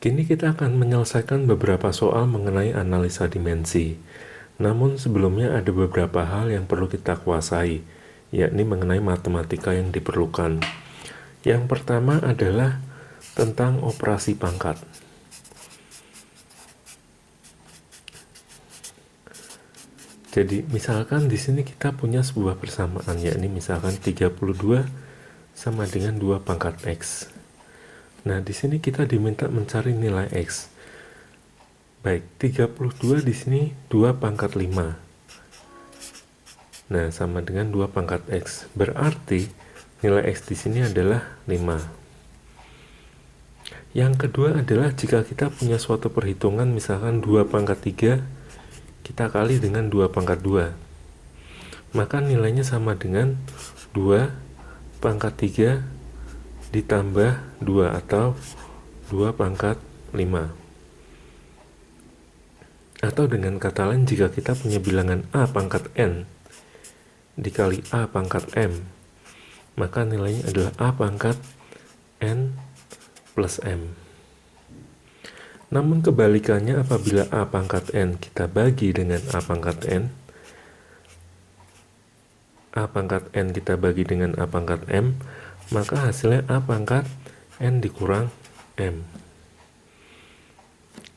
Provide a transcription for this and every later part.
Kini kita akan menyelesaikan beberapa soal mengenai analisa dimensi. Namun sebelumnya ada beberapa hal yang perlu kita kuasai, yakni mengenai matematika yang diperlukan. Yang pertama adalah tentang operasi pangkat. Jadi misalkan di sini kita punya sebuah persamaan, yakni misalkan 32 sama dengan 2 pangkat X. Nah, di sini kita diminta mencari nilai X. Baik, 32 di sini 2 pangkat 5. Nah, sama dengan 2 pangkat X. Berarti nilai X di sini adalah 5. Yang kedua adalah jika kita punya suatu perhitungan, misalkan 2 pangkat 3, kita kali dengan 2 pangkat 2. Maka nilainya sama dengan 2 pangkat 3 ditambah 2 atau 2 pangkat 5. Atau dengan kata lain, jika kita punya bilangan A pangkat N dikali A pangkat M, maka nilainya adalah A pangkat N plus M. Namun kebalikannya, apabila A pangkat N kita bagi dengan A pangkat N, A pangkat N kita bagi dengan A pangkat M, maka hasilnya A pangkat N dikurang M.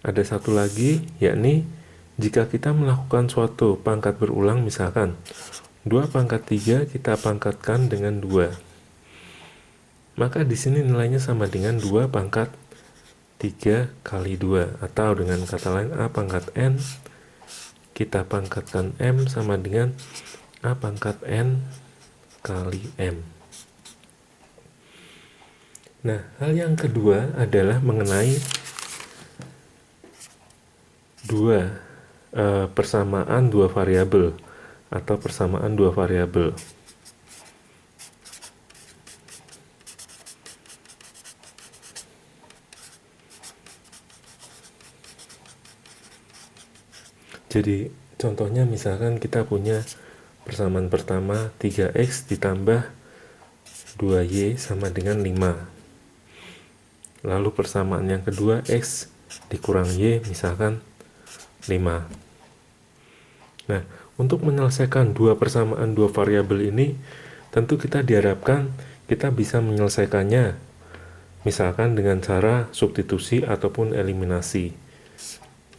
Ada satu lagi, yakni jika kita melakukan suatu pangkat berulang, misalkan 2 pangkat 3 kita pangkatkan dengan 2. Maka di sini nilainya sama dengan 2 pangkat 3 kali 2. Atau dengan kata lain, A pangkat N kita pangkatkan M sama dengan A pangkat N kali M. Nah, hal yang kedua adalah mengenai persamaan dua variabel atau persamaan dua variabel. Jadi contohnya misalkan kita punya persamaan pertama 3x ditambah 2y sama dengan 5. Lalu persamaan yang kedua, x dikurang y misalkan 5. Nah, untuk menyelesaikan dua persamaan dua variabel ini, tentu kita diharapkan kita bisa menyelesaikannya misalkan dengan cara substitusi ataupun eliminasi.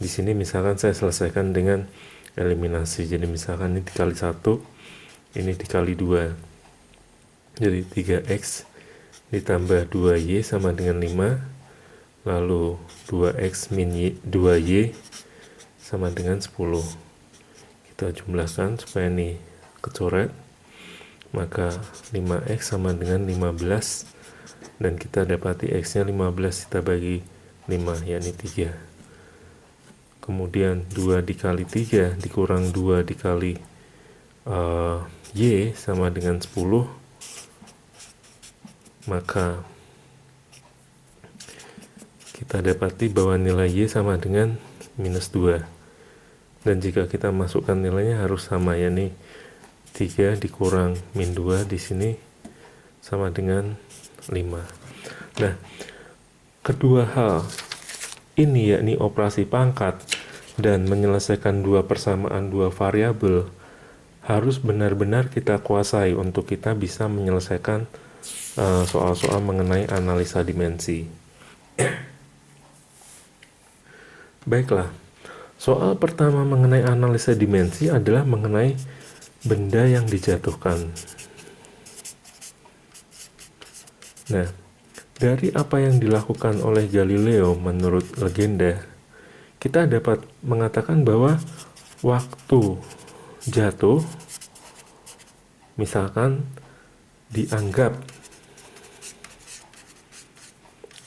Di sini misalkan saya selesaikan dengan eliminasi. Jadi misalkan ini dikali 1, ini dikali 2. Jadi 3x ditambah 2y sama dengan 5, lalu 2x min 2y sama dengan 10. Kita jumlahkan supaya ini kecoret, maka 5x sama dengan 15, dan kita dapati x nya 15 kita bagi 5, yakni 3. Kemudian 2 dikali 3 dikurang 2 dikali y sama dengan 10, maka kita dapati bahwa nilai y sama dengan minus 2. Dan jika kita masukkan nilainya harus sama, yakni 3 dikurang min 2 di sini sama dengan 5. Nah, kedua hal ini, yakni operasi pangkat dan menyelesaikan dua persamaan dua variabel, harus benar-benar kita kuasai untuk kita bisa menyelesaikan soal-soal mengenai analisa dimensi. Baiklah, soal pertama mengenai analisa dimensi adalah mengenai benda yang dijatuhkan. Nah, dari apa yang dilakukan oleh Galileo menurut legenda, kita dapat mengatakan bahwa waktu jatuh misalkan dianggap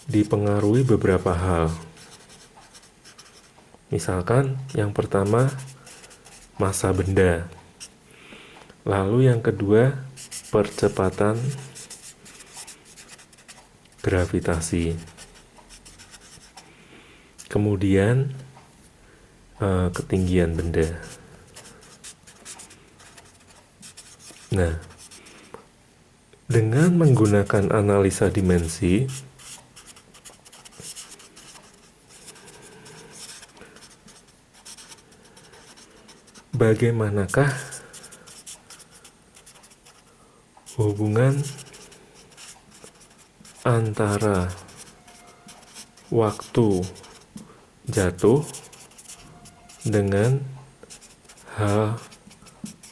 dipengaruhi beberapa hal. Misalkan yang pertama massa benda, lalu yang kedua percepatan gravitasi, kemudian ketinggian benda. Nah, dengan menggunakan analisa dimensi, bagaimanakah hubungan antara waktu jatuh dengan hal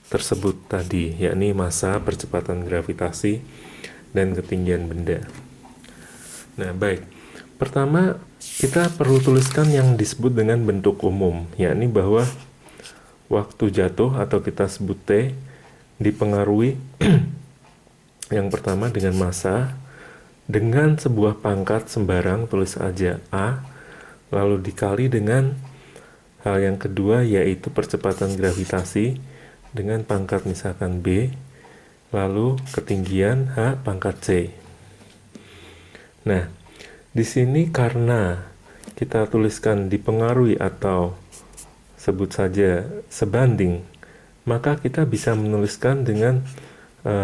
tersebut tadi, yakni massa, percepatan gravitasi, dan ketinggian benda. Nah, baik. Pertama, kita perlu tuliskan yang disebut dengan bentuk umum, yakni bahwa waktu jatuh atau kita sebut T dipengaruhi yang pertama dengan massa, dengan sebuah pangkat sembarang, tulis aja A, lalu dikali dengan hal yang kedua yaitu percepatan gravitasi dengan pangkat misalkan B, lalu ketinggian H pangkat C. Nah, di sini karena kita tuliskan dipengaruhi atau sebut saja sebanding, maka kita bisa menuliskan dengan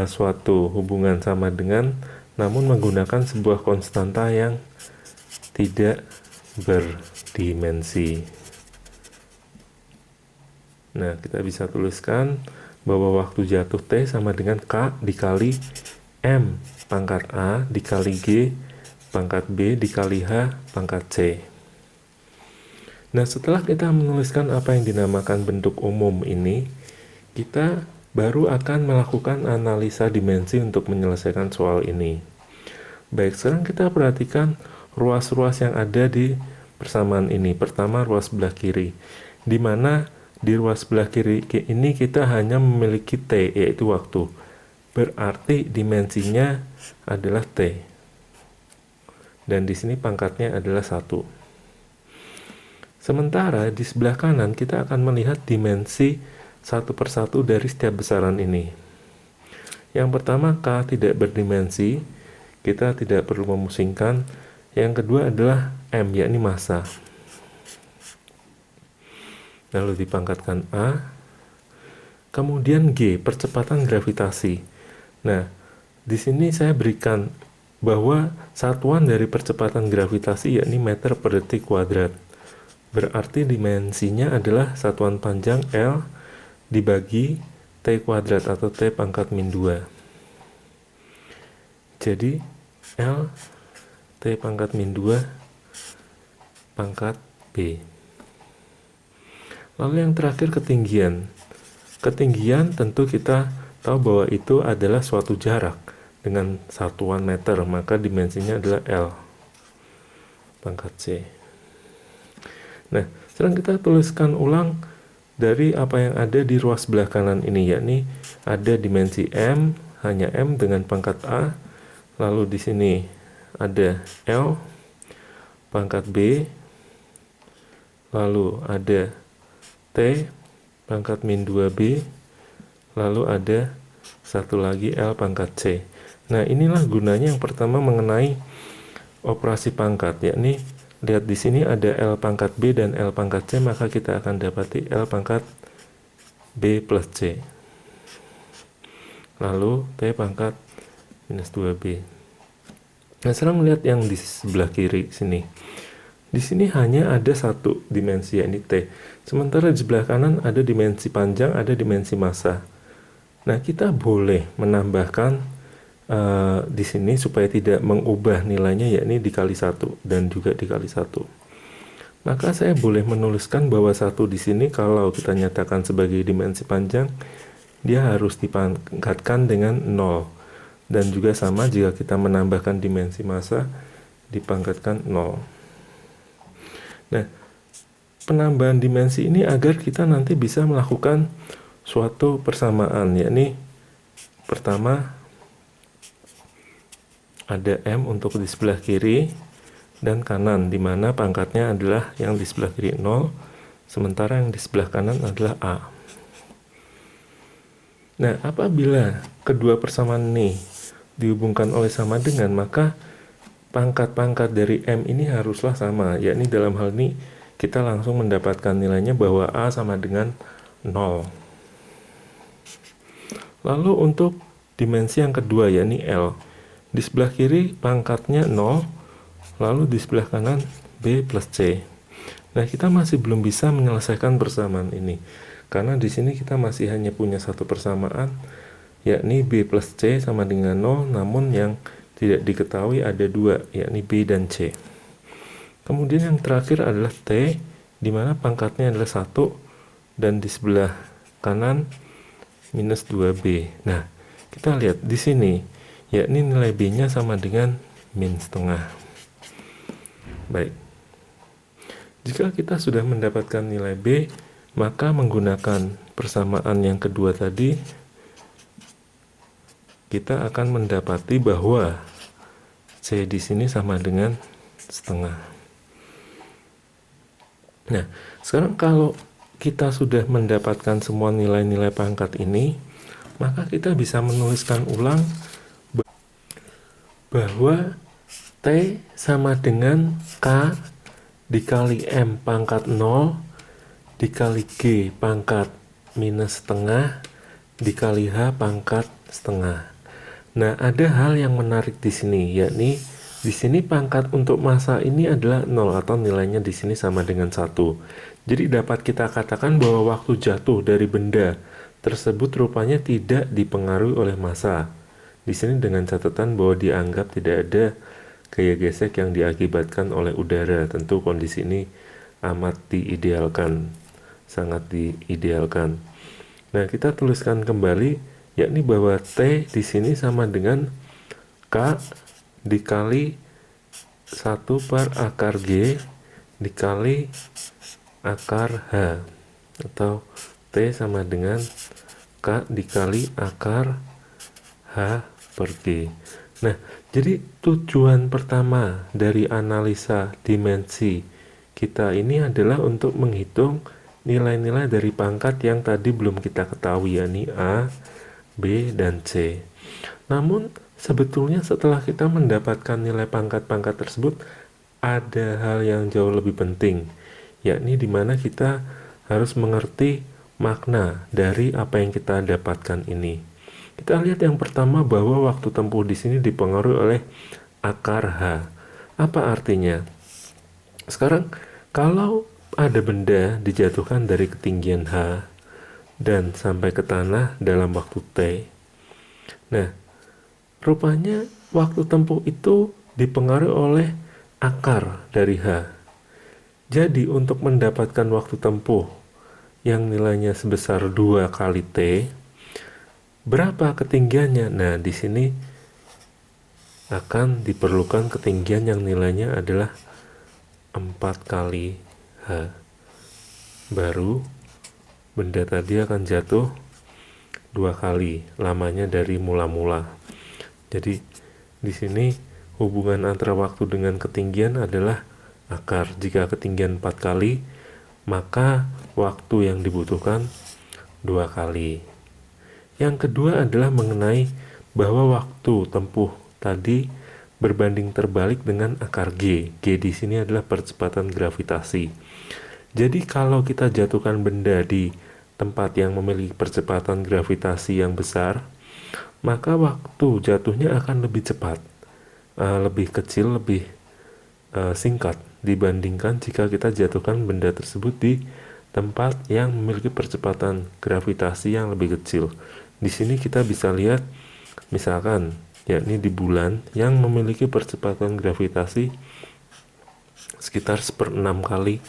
suatu hubungan sama dengan, namun menggunakan sebuah konstanta yang tidak berdimensi. Nah, kita bisa tuliskan bahwa waktu jatuh T sama dengan K dikali M pangkat A dikali G pangkat B dikali H pangkat C. Nah, setelah kita menuliskan apa yang dinamakan bentuk umum ini, kita baru akan melakukan analisa dimensi untuk menyelesaikan soal ini. Baik, sekarang kita perhatikan ruas-ruas yang ada di persamaan ini. Pertama, ruas sebelah kiri, di mana di ruas sebelah kiri ini kita hanya memiliki T, yaitu waktu. Berarti dimensinya adalah T. Dan di sini pangkatnya adalah 1. Sementara di sebelah kanan kita akan melihat dimensi satu persatu dari setiap besaran ini. Yang pertama, K tidak berdimensi, kita tidak perlu memusingkan. Yang kedua adalah M, yakni massa. Lalu dipangkatkan A, kemudian G, percepatan gravitasi. Nah, di sini saya berikan bahwa satuan dari percepatan gravitasi yakni meter per detik kuadrat. Berarti dimensinya adalah satuan panjang L dibagi T kuadrat atau T pangkat min 2. Jadi, L T pangkat min 2 pangkat B. Lalu yang terakhir ketinggian. Ketinggian tentu kita tahu bahwa itu adalah suatu jarak dengan satuan meter, maka dimensinya adalah L pangkat C. Nah, sekarang kita tuliskan ulang dari apa yang ada di ruas sebelah kanan ini, yakni ada dimensi M, hanya M dengan pangkat A, lalu di sini ada L pangkat B, lalu ada T pangkat min 2B, lalu ada satu lagi L pangkat C. Nah, inilah gunanya yang pertama mengenai operasi pangkat, yakni lihat di sini ada L pangkat B dan L pangkat C, maka kita akan dapati L pangkat B plus C. Lalu T pangkat minus 2B. Nah, sekarang melihat yang di sebelah kiri sini. Di sini hanya ada satu dimensi, yakni T. Sementara di sebelah kanan ada dimensi panjang, ada dimensi massa. Nah, kita boleh menambahkan di sini supaya tidak mengubah nilainya, yakni dikali 1 dan juga dikali 1. Maka saya boleh menuliskan bahwa 1 di sini kalau kita nyatakan sebagai dimensi panjang, dia harus dipangkatkan dengan 0. Dan juga sama jika kita menambahkan dimensi massa, dipangkatkan 0. Nah, penambahan dimensi ini agar kita nanti bisa melakukan suatu persamaan, yakni pertama ada M untuk di sebelah kiri dan kanan, di mana pangkatnya adalah yang di sebelah kiri 0, sementara yang di sebelah kanan adalah A. Nah, apabila kedua persamaan ini dihubungkan oleh sama dengan, maka pangkat-pangkat dari M ini haruslah sama, yakni dalam hal ini kita langsung mendapatkan nilainya bahwa A sama dengan 0. Lalu untuk dimensi yang kedua, yakni L, di sebelah kiri pangkatnya 0, lalu di sebelah kanan B plus C. Nah, kita masih belum bisa menyelesaikan persamaan ini, karena di sini kita masih hanya punya satu persamaan, yakni B plus C sama dengan 0, namun yang tidak diketahui ada dua, yakni B dan C. Kemudian yang terakhir adalah T, di mana pangkatnya adalah 1, dan di sebelah kanan minus 2B. Nah, kita lihat di sini, yakni nilai B-nya sama dengan min setengah. Baik. Jika kita sudah mendapatkan nilai B, maka menggunakan persamaan yang kedua tadi, kita akan mendapati bahwa C di sini sama dengan setengah. Nah, sekarang kalau kita sudah mendapatkan semua nilai-nilai pangkat ini, maka kita bisa menuliskan ulang bahwa T sama dengan K dikali M pangkat 0 dikali G pangkat minus setengah dikali H pangkat setengah. Nah, ada hal yang menarik di sini, yakni di sini pangkat untuk massa ini adalah 0 atau nilainya di sini sama dengan 1. Jadi dapat kita katakan bahwa waktu jatuh dari benda tersebut rupanya tidak dipengaruhi oleh massa. Di sini dengan catatan bahwa dianggap tidak ada gaya gesek yang diakibatkan oleh udara. Tentu kondisi ini amat diidealkan, sangat diidealkan. Nah, kita tuliskan kembali, yakni bahwa T di sini sama dengan K dikali 1 per akar G dikali akar H, atau T sama dengan K dikali akar H per G. Nah, jadi tujuan pertama dari analisa dimensi kita ini adalah untuk menghitung nilai-nilai dari pangkat yang tadi belum kita ketahui, yakni A, B, dan C. Namun, sebetulnya setelah kita mendapatkan nilai pangkat-pangkat tersebut, ada hal yang jauh lebih penting, yakni di mana kita harus mengerti makna dari apa yang kita dapatkan ini. Kita lihat yang pertama bahwa waktu tempuh di sini dipengaruhi oleh akar H. Apa artinya? Sekarang, kalau ada benda dijatuhkan dari ketinggian H dan sampai ke tanah dalam waktu T, nah, rupanya waktu tempuh itu dipengaruhi oleh akar dari H. Jadi untuk mendapatkan waktu tempuh yang nilainya sebesar 2 kali T, berapa ketinggiannya? Nah, di sini akan diperlukan ketinggian yang nilainya adalah 4 kali H. Baru benda tadi akan jatuh 2 kali, lamanya dari mula-mula. Jadi di sini hubungan antara waktu dengan ketinggian adalah akar. Jika ketinggian 4 kali, maka waktu yang dibutuhkan 2 kali. Yang kedua adalah mengenai bahwa waktu tempuh tadi berbanding terbalik dengan akar G. G di sini adalah percepatan gravitasi. Jadi kalau kita jatuhkan benda di tempat yang memiliki percepatan gravitasi yang besar, maka waktu jatuhnya akan lebih cepat, lebih kecil, lebih singkat dibandingkan jika kita jatuhkan benda tersebut di tempat yang memiliki percepatan gravitasi yang lebih kecil. Di sini kita bisa lihat misalkan yakni di bulan yang memiliki percepatan gravitasi sekitar 1/6 kali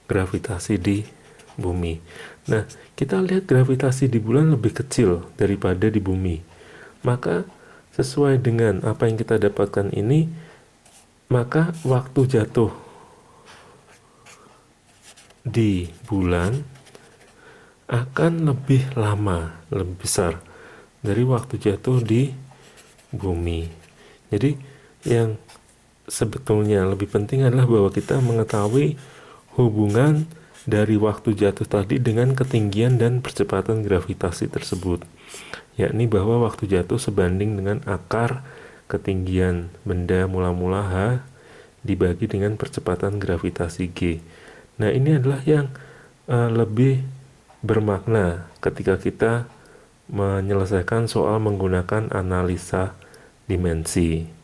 gravitasi di bumi. Nah, kita lihat gravitasi di bulan lebih kecil daripada di bumi. Maka sesuai dengan apa yang kita dapatkan ini, maka waktu jatuh di bulan akan lebih lama, lebih besar dari waktu jatuh di bumi. Jadi yang sebetulnya lebih penting adalah bahwa kita mengetahui hubungan dari waktu jatuh tadi dengan ketinggian dan percepatan gravitasi tersebut, yakni bahwa waktu jatuh sebanding dengan akar ketinggian benda mula-mula H dibagi dengan percepatan gravitasi G. Nah, ini adalah yang lebih bermakna ketika kita menyelesaikan soal menggunakan analisa dimensi.